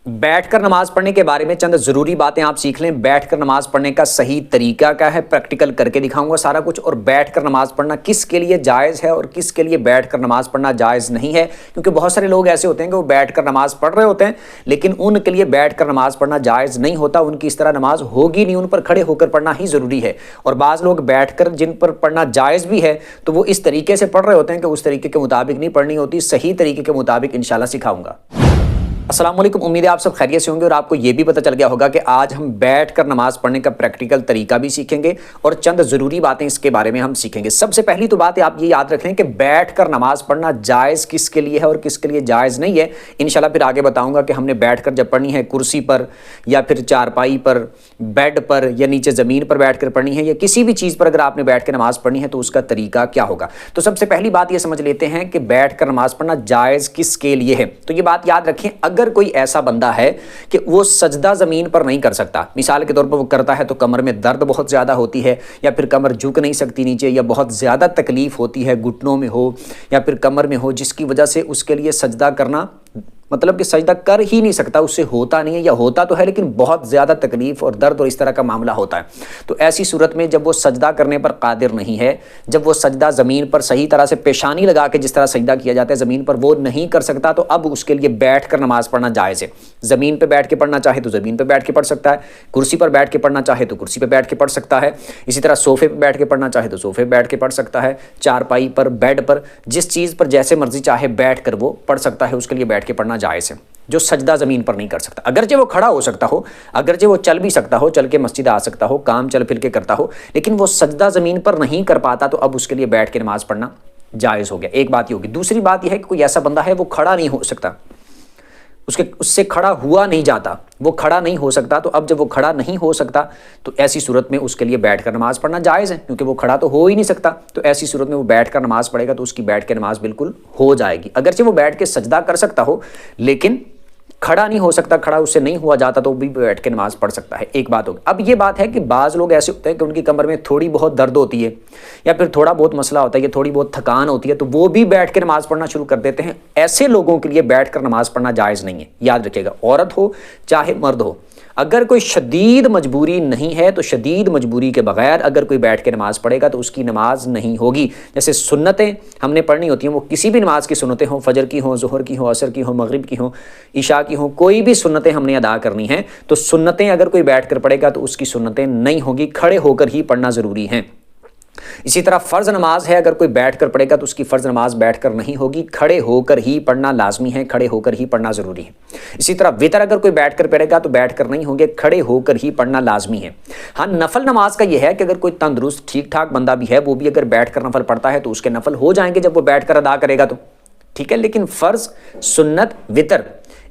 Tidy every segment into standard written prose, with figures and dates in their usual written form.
بیٹھ کر نماز پڑھنے کے بارے میں چند ضروری باتیں آپ سیکھ لیں۔ بیٹھ کر نماز پڑھنے کا صحیح طریقہ کیا ہے، پریکٹیکل کر کے دکھاؤں گا سارا کچھ، اور بیٹھ کر نماز پڑھنا کس کے لیے جائز ہے اور کس کے لیے بیٹھ کر نماز پڑھنا جائز نہیں ہے، کیونکہ بہت سارے لوگ ایسے ہوتے ہیں کہ وہ بیٹھ کر نماز پڑھ رہے ہوتے ہیں لیکن ان کے لیے بیٹھ کر نماز پڑھنا جائز نہیں ہوتا، ان کی اس طرح نماز ہوگی نہیں، ان پر کھڑے ہو کر پڑھنا ہی ضروری ہے۔ اور بعض لوگ بیٹھ کر جن پر پڑھنا جائز بھی ہے تو وہ اس طریقے سے پڑھ رہے ہوتے ہیں کہ اس طریقے کے مطابق نہیں پڑھنی ہوتی، صحیح طریقے کے مطابق انشاءاللہ سکھاؤں گا۔ السلام علیکم، امید ہے آپ سب خیریت سے ہوں گے اور آپ کو یہ بھی پتہ چل گیا ہوگا کہ آج ہم بیٹھ کر نماز پڑھنے کا پریکٹیکل طریقہ بھی سیکھیں گے اور چند ضروری باتیں اس کے بارے میں ہم سیکھیں گے۔ سب سے پہلی تو بات آپ یہ یاد رکھ لیں کہ بیٹھ کر نماز پڑھنا جائز کس کے لیے ہے اور کس کے لیے جائز نہیں ہے۔ انشاءاللہ پھر آگے بتاؤں گا کہ ہم نے بیٹھ کر جب پڑھنی ہے کرسی پر یا پھر چارپائی پر، بیڈ پر یا نیچے زمین پر بیٹھ کر پڑھنی ہے یا کسی بھی چیز پر اگر آپ نے بیٹھ کے نماز پڑھنی ہے تو اس کا طریقہ کیا ہوگا۔ تو سب سے پہلی بات یہ سمجھ لیتے ہیں کہ بیٹھ کر نماز پڑھنا جائز کس کے لیے ہے۔ تو یہ بات یاد رکھیں، اگر کوئی ایسا بندہ ہے کہ وہ سجدہ زمین پر نہیں کر سکتا، مثال کے طور پر وہ کرتا ہے تو کمر میں درد بہت زیادہ ہوتی ہے یا پھر کمر جھک نہیں سکتی نیچے یا بہت زیادہ تکلیف ہوتی ہے، گھٹنوں میں ہو یا پھر کمر میں ہو، جس کی وجہ سے اس کے لیے سجدہ کرنا مطلب کہ سجدہ کر ہی نہیں سکتا، اس سے ہوتا نہیں ہے یا ہوتا تو ہے لیکن بہت زیادہ تکلیف اور درد اور اس طرح کا معاملہ ہوتا ہے۔ تو ایسی صورت میں جب وہ سجدہ کرنے پر قادر نہیں ہے، جب وہ سجدہ زمین پر صحیح طرح سے پیشانی لگا کے جس طرح سجدہ کیا جاتا ہے زمین پر وہ نہیں کر سکتا، تو اب اس کے لیے بیٹھ کر نماز پڑھنا جائز ہے۔ زمین پہ بیٹھ کے پڑھنا چاہے تو زمین پہ بیٹھ کے پڑھ سکتا ہے، کرسی پر بیٹھ کے پڑھنا چاہے تو کرسی پہ بیٹھ کے پڑھ سکتا ہے، اسی طرح صوفے پہ بیٹھ کے پڑھنا چاہے تو صوفے پہ بیٹھ کے پڑھ سکتا ہے، چارپائی پر، بیڈ پر، جس چیز پر جیسے مرضی چاہے بیٹھ کر وہ پڑھ سکتا ہے، اس کے لیے بیٹھ کے پڑھنا جائز ہے۔ جو سجدہ زمین پر نہیں کر سکتا، اگرچہ وہ کھڑا ہو سکتا ہو، اگرچہ وہ چل بھی سکتا ہو، چل کے مسجد آ سکتا ہو، کام چل پھر کے کرتا ہو، لیکن وہ سجدہ زمین پر نہیں کر پاتا تو اب اس کے لیے بیٹھ کے نماز پڑھنا جائز ہو گیا۔ ایک بات یہ ہوگی۔ دوسری بات یہ ہے کہ کوئی ایسا بندہ ہے وہ کھڑا نہیں ہو سکتا، اس سے کھڑا ہوا نہیں جاتا، وہ کھڑا نہیں ہو سکتا، تو اب جب وہ کھڑا نہیں ہو سکتا تو ایسی صورت میں اس کے لیے بیٹھ کر نماز پڑھنا جائز ہے، کیونکہ وہ کھڑا تو ہو ہی نہیں سکتا، تو ایسی صورت میں وہ بیٹھ کر نماز پڑھے گا تو اس کی بیٹھ کے نماز بالکل ہو جائے گی۔ اگرچہ وہ بیٹھ کے سجدہ کر سکتا ہو لیکن کھڑا نہیں ہو سکتا، کھڑا اس سے نہیں ہوا جاتا تو بھی بیٹھ کے نماز پڑھ سکتا ہے۔ ایک بات ہوگی۔ اب یہ بات ہے کہ بعض لوگ ایسے ہوتے ہیں کہ ان کی کمر میں تھوڑی بہت درد ہوتی ہے یا پھر تھوڑا بہت مسئلہ ہوتا ہے یا تھوڑی بہت تھکان ہوتی ہے تو وہ بھی بیٹھ کے نماز پڑھنا شروع کر دیتے ہیں۔ ایسے لوگوں کے لیے بیٹھ کر نماز پڑھنا جائز نہیں ہے، یاد رکھیے گا، عورت ہو چاہے مرد ہو۔ اگر کوئی شدید مجبوری نہیں ہے تو شدید مجبوری کے بغیر اگر کوئی بیٹھ کے نماز پڑھے گا تو اس کی نماز نہیں ہوگی۔ جیسے سنتیں ہم نے پڑھنی ہوتی ہیں، وہ کسی بھی نماز کی سنتیں ہوں، فجر کی ہوں، ظہر کی ہوں، عصر کی ہوں، مغرب کی ہوں، عشاء کی ہوں، کوئی بھی سنتیں ہم نے ادا کرنی ہیں تو سنتیں اگر کوئی بیٹھ کر پڑھے گا تو اس کی سنتیں نہیں ہوگی، کھڑے ہو کر ہی پڑھنا ضروری ہیں۔ اسی طرح فرض نماز ہے، اگر کوئی بیٹھ کر پڑھے گا تو اس کی فرض نماز بیٹھ کر نہیں ہوگی، کھڑے ہو کر ہی پڑھنا لازمی ہے، کھڑے ہو کر ہی پڑھنا ضروری ہے۔ اسی طرح وتر اگر کوئی بیٹھ کر پڑھے گا تو بیٹھ کر نہیں ہوگے، کھڑے ہو کر ہی پڑھنا لازمی ہے۔ ہاں، نفل نماز کا یہ ہے کہ اگر کوئی تندرست ٹھیک ٹھاک بندہ بھی ہے وہ بھی اگر بیٹھ کر نفل پڑھتا ہے تو اس کے نفل ہو جائیں گے جب وہ بیٹھ کر ادا کرے گا تو ٹھیک ہے، لیکن فرض، سنت، وتر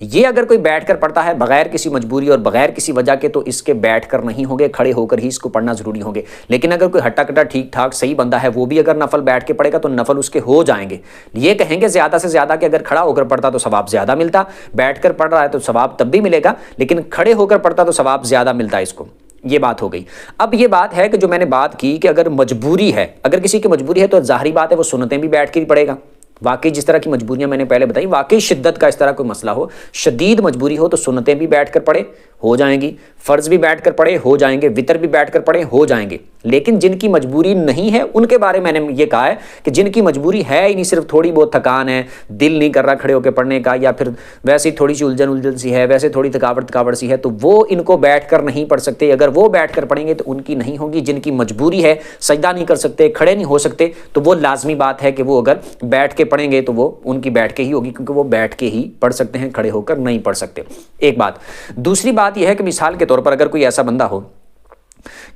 یہ اگر کوئی بیٹھ کر پڑھتا ہے بغیر کسی مجبوری اور بغیر کسی وجہ کے تو اس کے بیٹھ کر نہیں ہوں گے، کھڑے ہو کر ہی اس کو پڑھنا ضروری ہوں گے۔ لیکن اگر کوئی ہٹا کٹا ٹھیک ٹھاک صحیح بندہ ہے وہ بھی اگر نفل بیٹھ کے پڑھے گا تو نفل اس کے ہو جائیں گے۔ یہ کہیں گے زیادہ سے زیادہ کہ اگر کھڑا ہو کر پڑھتا تو ثواب زیادہ ملتا، بیٹھ کر پڑھ رہا ہے تو ثواب تب بھی ملے گا، لیکن کھڑے ہو کر پڑھتا تو ثواب زیادہ ملتا ہے اس کو۔ یہ بات ہو گئی۔ اب یہ بات ہے کہ جو میں نے بات کی کہ اگر مجبوری ہے، اگر کسی کی مجبوری ہے تو ظاہری بات ہے وہ سنتیں بھی بیٹھ کے ہی پڑھے گا۔ واقعی جس طرح کی مجبوریاں میں نے پہلے بتائی، واقعی شدت کا اس طرح کوئی مسئلہ ہو، شدید مجبوری ہو تو سنتیں بھی بیٹھ کر پڑھے ہو جائیں گی، فرض بھی بیٹھ کر پڑھے ہو جائیں گے، وتر بھی بیٹھ کر پڑھے ہو جائیں گے۔ لیکن جن کی مجبوری نہیں ہے ان کے بارے میں نے یہ کہا ہے کہ جن کی مجبوری ہے ہی نہیں، صرف تھوڑی بہت تھکان ہے، دل نہیں کر رہا کھڑے ہو کے پڑھنے کا، یا پھر ویسے ہی تھوڑی سی الجھن سی ہے، ویسے تھوڑی تھکاوٹ سی ہے، تو وہ ان کو بیٹھ کر نہیں پڑھ سکتے۔ اگر وہ بیٹھ کر پڑھیں گے تو ان کی نہیں ہوگی۔ جن کی مجبوری ہے، سجدہ نہیں کر سکتے، کھڑے نہیں ہو سکتے، تو وہ لازمی بات ہے کہ وہ اگر بیٹھ کے پڑھیں گے تو وہ ان کی بیٹھ کے ہی ہوگی، کیونکہ وہ بیٹھ کے ہی پڑھ سکتے ہیں، کھڑے ہو کر نہیں پڑھ سکتے۔ ایک بات۔ دوسری بات یہ ہے کہ مثال کے طور پر اگر کوئی ایسا بندہ ہو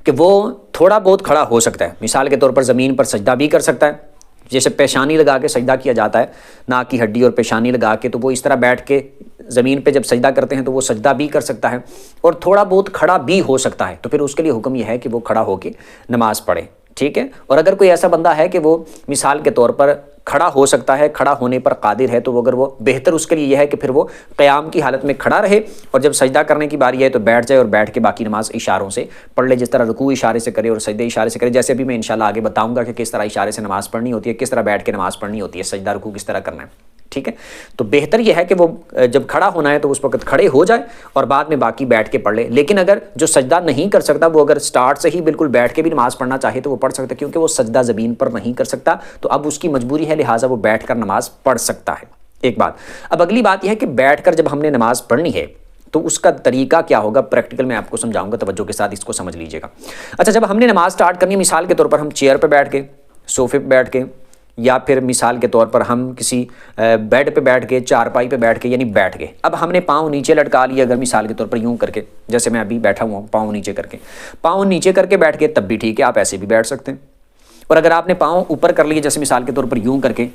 کہ وہ تھوڑا بہت کھڑا ہو سکتا ہے، مثال کے طور پر زمین پر سجدہ بھی کر سکتا ہے، جیسے پیشانی لگا کے سجدہ کیا جاتا ہے، ناک کی ہڈی اور پیشانی لگا کے، تو وہ اس طرح بیٹھ کے زمین پہ جب سجدہ کرتے ہیں تو وہ سجدہ بھی کر سکتا ہے اور تھوڑا بہت کھڑا بھی ہو سکتا ہے، تو پھر اس کے لیے حکم یہ ہے کہ وہ کھڑا ہو کے نماز پڑھے، ٹھیک ہے۔ اور اگر کوئی ایسا بندہ ہے کہ وہ مثال کے طور پر کھڑا ہو سکتا ہے، کھڑا ہونے پر قادر ہے، تو اگر وہ بہتر اس کے لیے یہ ہے کہ پھر وہ قیام کی حالت میں کھڑا رہے اور جب سجدہ کرنے کی باری ہے تو بیٹھ جائے اور بیٹھ کے باقی نماز اشاروں سے پڑھ لے، جس طرح رکوع اشارے سے کرے اور سجدے اشارے سے کرے، جیسے بھی میں انشاءاللہ آگے بتاؤں گا کہ کس طرح اشارے سے نماز پڑھنی ہوتی ہے، کس طرح بیٹھ کے نماز پڑھنی ہوتی ہے، سجدہ رکوع کس طرح کرنا ہے۔ ٹھیک ہے، تو بہتر یہ ہے کہ وہ جب کھڑا ہونا ہے تو اس وقت کھڑے ہو جائے اور بعد میں باقی بیٹھ کے پڑھ لے. لیکن اگر جو سجدہ نہیں کر سکتا وہ اگر سٹارٹ سے ہی بالکل بیٹھ کے بھی نماز پڑھنا چاہے تو وہ پڑھ سکتا ہے، کیونکہ وہ سجدہ زمین پر نہیں کر سکتا، تو اب اس کی مجبوری ہے، لہٰذا وہ بیٹھ کر نماز پڑھ سکتا ہے. ایک بات. اب اگلی بات یہ ہے کہ بیٹھ کر جب ہم نے نماز پڑھنی ہے تو اس کا طریقہ کیا ہوگا، پریکٹیکل میں آپ کو سمجھاؤں گا، توجہ کے ساتھ اس کو سمجھ لیجیے گا. اچھا، جب ہم نے نماز سٹارٹ کرنی ہے، مثال کے طور پر ہم چیئر پہ بیٹھ کے، صوفے پہ بیٹھ کے، یا پھر مثال کے طور پر ہم کسی بیڈ پہ بیٹھ کے، چارپائی پہ بیٹھ کے، یعنی بیٹھ گئے. اب ہم نے پاؤں نیچے لٹکا لیے، اگر مثال کے طور پر یوں کر کے، جیسے میں ابھی بیٹھا ہوا ہوں پاؤں نیچے کر کے، پاؤں نیچے کر کے بیٹھ کے، تب بھی ٹھیک ہے، آپ ایسے بھی بیٹھ سکتے ہیں. اور اگر آپ نے پاؤں اوپر کر لیے، جیسے مثال کے طور پر یوں کر کے،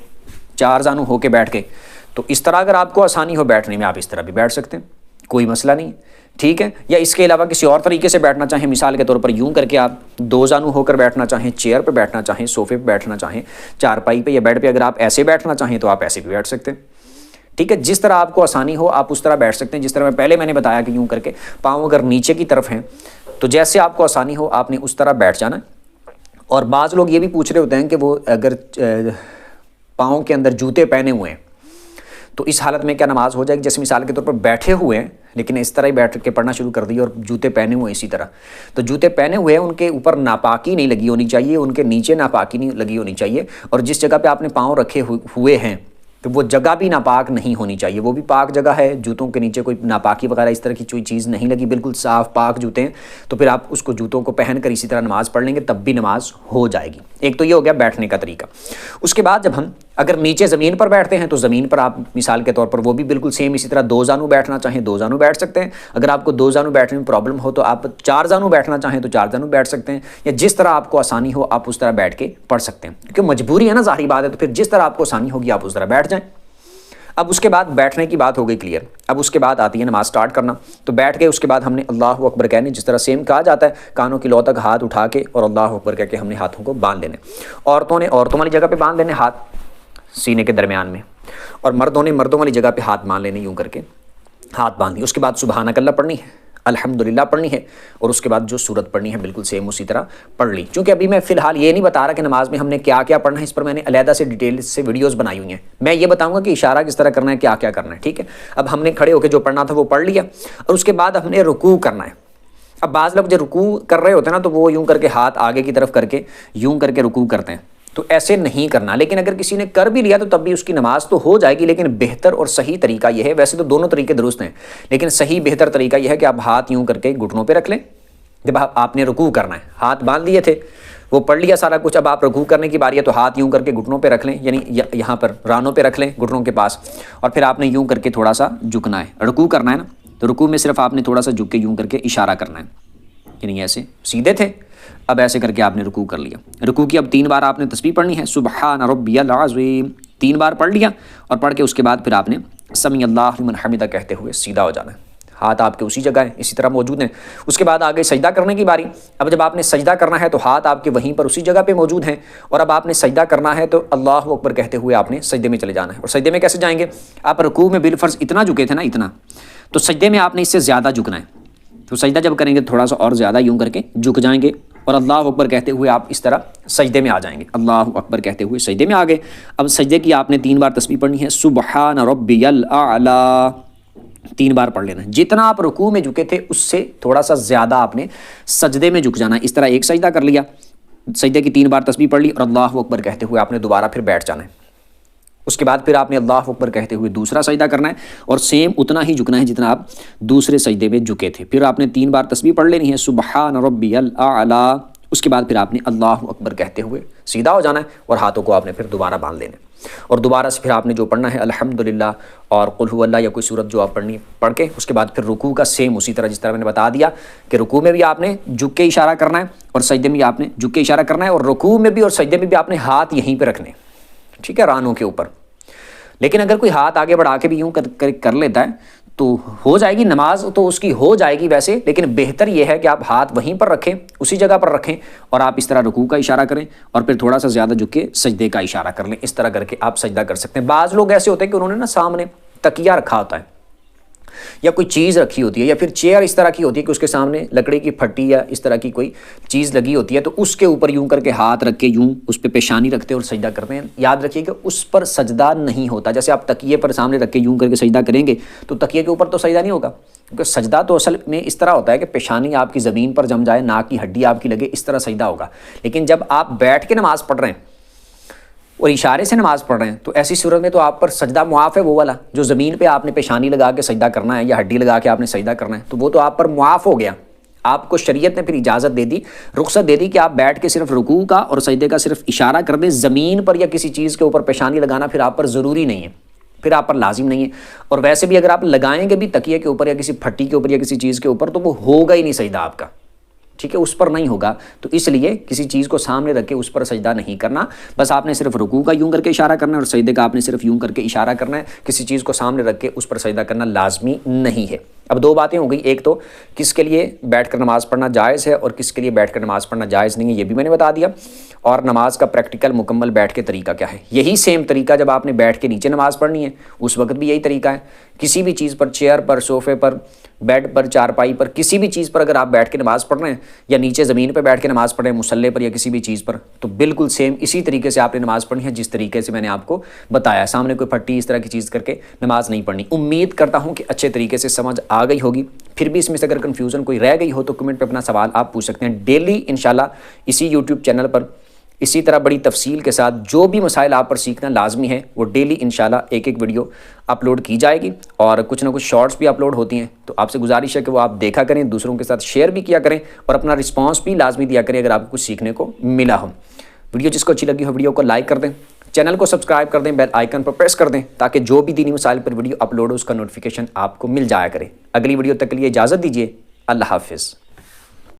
چار زانو ہو کے بیٹھ کے، تو اس طرح اگر آپ کو آسانی ہو بیٹھنے میں، آپ اس طرح بھی بیٹھ سکتے ہیں، کوئی مسئلہ نہیں. ٹھیک ہے، یا اس کے علاوہ کسی اور طریقے سے بیٹھنا چاہیں، مثال کے طور پر یوں کر کے آپ دو زانو ہو کر بیٹھنا چاہیں، چیئر پہ بیٹھنا چاہیں، صوفے پہ بیٹھنا چاہیں، چارپائی پہ یا بیڈ پہ اگر آپ ایسے بیٹھنا چاہیں تو آپ ایسے بھی بیٹھ سکتے ہیں. ٹھیک ہے، جس طرح آپ کو آسانی ہو آپ اس طرح بیٹھ سکتے ہیں. جس طرح میں نے بتایا کہ یوں کر کے پاؤں اگر نیچے کی طرف ہیں تو جیسے آپ کو آسانی ہو آپ نے اس طرح بیٹھ جانا. اور بعض لوگ یہ بھی پوچھ رہے ہوتے ہیں کہ وہ اگر پاؤں کے اندر جوتے پہنے ہوئے ہیں تو اس حالت میں کیا نماز ہو جائے گی. جیسے مثال کے طور پر بیٹھے ہوئے ہیں لیکن اس طرح ہی بیٹھ کے پڑھنا شروع کر دی اور جوتے پہنے ہوئے ہیں اسی طرح، تو جوتے پہنے ہوئے ہیں، ان کے اوپر ناپاکی نہیں لگی ہونی چاہیے، ان کے نیچے ناپاکی نہیں لگی ہونی چاہیے، اور جس جگہ پہ آپ نے پاؤں رکھے ہوئے ہیں تو وہ جگہ بھی ناپاک نہیں ہونی چاہیے، وہ بھی پاک جگہ ہے، جوتوں کے نیچے کوئی ناپاکی وغیرہ اس طرح کی کوئی چیز نہیں لگی، بالکل صاف پاک جوتے ہیں. تو پھر آپ اس کو جوتوں کو پہن کر اسی طرح نماز پڑھ لیں گے، تب بھی نماز ہو جائے گی. ایک تو یہ ہو گیا بیٹھنے کا طریقہ. اس کے بعد جب ہم اگر نیچے زمین پر بیٹھتے ہیں تو زمین پر آپ مثال کے طور پر وہ بھی بالکل سیم اسی طرح دو زانو بیٹھنا چاہیں دو زانو بیٹھ سکتے ہیں. اگر آپ کو دو زانو بیٹھنے میں پرابلم ہو تو آپ چار زانو بیٹھنا چاہیں تو چار زانو بیٹھ سکتے ہیں، یا جس طرح آپ کو آسانی ہو آپ اس طرح بیٹھ کے پڑھ سکتے ہیں، کیونکہ مجبوری ہے نا، ظاہری بات ہے، تو پھر جس طرح آپ کو آسانی ہوگی آپ اس طرح بیٹھ جائیں. اب اس کے بعد بیٹھنے کی بات ہو گئی کلیئر. اب اس کے بعد آتی ہے نماز سٹارٹ کرنا. تو بیٹھ کے اس کے بعد ہم نے اللہ اکبر کہنے، جس طرح سیم کہا جاتا ہے، کانوں کی لو تک ہاتھ اٹھا کے اور اللہ اکبر کہہ کے ہم نے ہاتھوں کو باندھ لینے. عورتوں نے عورتوں والی جگہ پہ باندھ لینے ہاتھ سینے کے درمیان میں، اور مردوں نے مردوں والی جگہ پہ ہاتھ باندھ لینے، یوں کر کے ہاتھ باندھ لیے. اس کے بعد سبحانک اللہ پڑھنی ہے، الحمدللہ پڑھنی ہے، اور اس کے بعد جو سورت پڑھنی ہے بالکل سیم اسی طرح پڑھ لی. چونکہ ابھی میں فی الحال یہ نہیں بتا رہا کہ نماز میں ہم نے کیا کیا پڑھنا ہے، اس پر میں نے علیحدہ سے ڈیٹیل سے ویڈیوز بنائی ہوئی ہیں. میں یہ بتاؤں گا کہ اشارہ کس طرح کرنا ہے، کیا کیا کرنا ہے. ٹھیک ہے، اب ہم نے کھڑے ہو کے جو پڑھنا تھا وہ پڑھ لیا، اور اس کے بعد ہم نے رکوع کرنا ہے. اب بعض لوگ جو رکوع کر رہے ہوتے ہیں نا تو وہ یوں کر کے ہاتھ آگے کی طرف کر کے یوں کر کے رکوع کرتے ہیں، تو ایسے نہیں کرنا. لیکن اگر کسی نے کر بھی لیا تو تب بھی اس کی نماز تو ہو جائے گی، لیکن بہتر اور صحیح طریقہ یہ ہے، ویسے تو دونوں طریقے درست ہیں، لیکن صحیح بہتر طریقہ یہ ہے کہ آپ ہاتھ یوں کر کے گھٹنوں پہ رکھ لیں. جب آپ نے رکوع کرنا ہے، ہاتھ باندھ لیے تھے، وہ پڑھ لیا سارا کچھ، اب آپ رکوع کرنے کی باری ہے تو ہاتھ یوں کر کے گھٹنوں پہ رکھ لیں، یعنی یہاں پر رانوں پہ رکھ لیں گھٹنوں کے پاس، اور پھر آپ نے یوں کر کے تھوڑا سا جھکنا ہے. رکوع کرنا ہے نا، تو رکوع میں صرف آپ نے تھوڑا سا جھک کے یوں کر کے اشارہ کرنا ہے، یعنی ایسے سیدھے تھے، اب ایسے کر کے آپ نے رکوع کر لیا. رکوع کی اب 3 بار آپ نے تسبیح پڑھنی ہے، سبحان ربی العظیم 3 بار پڑھ لیا، اور پڑھ کے اس کے بعد پھر آپ نے سمیع اللہ لمن حمدہ کہتے ہوئے سیدھا ہو جانا ہے. ہاتھ آپ کے اسی جگہ ہیں، اسی طرح موجود ہیں. اس کے بعد آگے سجدہ کرنے کی باری. اب جب آپ نے سجدہ کرنا ہے تو ہاتھ آپ کے وہیں پر اسی جگہ پہ موجود ہیں، اور اب آپ نے سجدہ کرنا ہے تو اللہ اکبر کہتے ہوئے آپ نے سجدے میں چلے جانا ہے. اور سجدے میں کیسے جائیں گے؟ آپ رکوع میں بالفرض اتنا جھکے تھے نا، اتنا، تو سجدے میں آپ نے اس سے زیادہ جھکنا ہے. تو سجدہ جب کریں گے تھوڑا سا اور زیادہ یوں کر کے جھک جائیں گے، اور اللہ اکبر کہتے ہوئے آپ اس طرح سجدے میں آ جائیں گے. اللہ اکبر کہتے ہوئے سجدے میں آ گئے. اب سجدے کی آپ نے 3 بار تسبیح پڑھنی ہے، سبحان ربی الاعلیٰ 3 بار پڑھ لینا ہے. جتنا آپ رکوع میں جھکے تھے اس سے تھوڑا سا زیادہ آپ نے سجدے میں جھک جانا ہے. اس طرح ایک سجدہ کر لیا، سجدے کی 3 بار تسبیح پڑھ لی، اور اللہ اکبر کہتے ہوئے آپ نے دوبارہ پھر بیٹھ جانا ہے. اس کے بعد پھر آپ نے اللہ اکبر کہتے ہوئے دوسرا سجدہ کرنا ہے، اور سیم اتنا ہی جھکنا ہے جتنا آپ دوسرے سجدے میں جھکے تھے. پھر آپ نے 3 بار تسبیح پڑھ لینی ہے، سبحان ربی الاعلیٰ. اس کے بعد پھر آپ نے اللہ اکبر کہتے ہوئے سیدھا ہو جانا ہے، اور ہاتھوں کو آپ نے پھر دوبارہ باندھ لینا ہے. اور دوبارہ سے پھر آپ نے جو پڑھنا ہے الحمدللہ اور قل هو اللہ یا کوئی سورت جو آپ پڑھ کے اس کے بعد پھر رکوع کا سیم اسی طرح جس طرح میں نے بتا دیا کہ رکوع میں بھی آپ نے جھک کے اشارہ کرنا ہے، اور سجدے میں بھی آپ نے جھک کے اشارہ کرنا ہے، اور رکوع میں بھی اور سجدے میں بھی آپ نے ہاتھ یہیں پہ رکھنے، ٹھیک ہے، رانوں کے اوپر. لیکن اگر کوئی ہاتھ آگے بڑھا کے بھی یوں کر لیتا ہے تو ہو جائے گی نماز، تو اس کی ہو جائے گی ویسے، لیکن بہتر یہ ہے کہ آپ ہاتھ وہیں پر رکھیں، اسی جگہ پر رکھیں، اور آپ اس طرح رکوع کا اشارہ کریں، اور پھر تھوڑا سا زیادہ جھک کے سجدے کا اشارہ کر لیں. اس طرح کر کے آپ سجدہ کر سکتے ہیں. بعض لوگ ایسے ہوتے ہیں کہ انہوں نے نا سامنے تکیہ رکھا ہوتا ہے، یا کوئی چیز رکھی ہوتی ہے یا پھر چیئر اس طرح کی ہوتی ہے کہ اس کے سامنے لکڑی کی پھٹی یا اس طرح کی کوئی چیز لگی ہوتی ہے، تو اس کے اوپر یوں کر کے ہاتھ رکھ کے یوں اس پہ پیشانی رکھتے ہیں اور سجدہ کرتے ہیں. یاد رکھیے کہ اس پر سجدہ نہیں ہوتا. جیسے آپ تکیے پر سامنے رکھ کے یوں کر کے سجدہ کریں گے تو تکیے کے اوپر تو سجدہ نہیں ہوگا، کیونکہ سجدہ تو اصل میں اس طرح ہوتا ہے کہ پیشانی آپ کی زمین پر جم جائے، ناک کی ہڈی آپ کی لگے، اس طرح سجدہ ہوگا. لیکن جب آپ بیٹھ کے نماز پڑھ رہے ہیں اور اشارے سے نماز پڑھ رہے ہیں تو ایسی صورت میں تو آپ پر سجدہ معاف ہے، وہ والا جو زمین پہ آپ نے پیشانی لگا کے سجدہ کرنا ہے یا ہڈی لگا کے آپ نے سجدہ کرنا ہے، تو وہ تو آپ پر معاف ہو گیا. آپ کو شریعت نے پھر اجازت دے دی، رخصت دے دی کہ آپ بیٹھ کے صرف رکوع کا اور سجدے کا صرف اشارہ کر دیں. زمین پر یا کسی چیز کے اوپر پیشانی لگانا پھر آپ پر ضروری نہیں ہے، پھر آپ پر لازم نہیں ہے. اور ویسے بھی اگر آپ لگائیں گے بھی تکیے کے اوپر یا کسی پھٹی کے اوپر یا کسی چیز کے اوپر تو وہ ہوگا ہی نہیں سجدہ آپ کا، ٹھیک ہے، اس پر نہیں ہوگا. تو اس لیے کسی چیز کو سامنے رکھ کے اس پر سجدہ نہیں کرنا. بس آپ نے صرف رکوع کا یوں کر کے اشارہ کرنا ہے اور سجدے کا آپ نے صرف یوں کر کے اشارہ کرنا ہے. کسی چیز کو سامنے رکھ کے اس پر سجدہ کرنا لازمی نہیں ہے. اب دو باتیں ہو گئی، ایک تو کس کے لیے بیٹھ کر نماز پڑھنا جائز ہے اور کس کے لیے بیٹھ کر نماز پڑھنا جائز نہیں ہے، یہ بھی میں نے بتا دیا. اور نماز کا پریکٹیکل مکمل بیٹھ کے طریقہ کیا ہے. یہی سیم طریقہ جب آپ نے بیٹھ کے نیچے نماز پڑھنی ہے اس وقت بھی یہی طریقہ ہے. کسی بھی چیز پر، چیئر پر، صوفے پر، بیڈ پر، چارپائی پر، کسی بھی چیز پر اگر آپ بیٹھ کے نماز پڑھ رہے ہیں یا نیچے زمین پہ بیٹھ کے نماز پڑھ رہے ہیں مصلی پر یا کسی بھی چیز پر، تو بالکل سیم اسی طریقے سے آپ نے نماز پڑھنی ہے جس طریقے سے میں نے آپ کو بتایا. سامنے کوئی پھٹی اس طرح کی چیز کر کے نماز نہیں پڑھنی. امید کرتا ہوں کہ اچھے طریقے سے سمجھ آ گئی ہوگی. پھر بھی اس میں سے اگر کنفیوژن کوئی رہ گئی ہو تو کمنٹ پہ اپنا سوال آپ پوچھ سکتے ہیں. ڈیلی انشاءاللہ اسی یوٹیوب چینل پر اسی طرح بڑی تفصیل کے ساتھ جو بھی مسائل آپ پر سیکھنا لازمی ہے وہ ڈیلی انشاءاللہ ایک ایک ویڈیو اپلوڈ کی جائے گی. اور کچھ نہ کچھ شارٹس بھی اپلوڈ ہوتی ہیں، تو آپ سے گزارش ہے کہ وہ آپ دیکھا کریں، دوسروں کے ساتھ شیئر بھی کیا کریں اور اپنا رسپانس بھی لازمی دیا کریں اگر آپ کو کچھ سیکھنے کو ملا ہو. ویڈیو جس کو اچھی لگی ہو ویڈیو کو لائک کر دیں، چینل کو سبسکرائب کر دیں، بیل آئیکن پر پریس کر دیں تاکہ جو بھی دینی مسائل پر ویڈیو اپلوڈ ہو اس کا نوٹیفیکیشن آپ کو مل جایا کرے. اگلی ویڈیو تک کے لیے اجازت دیجیے. اللہ حافظ.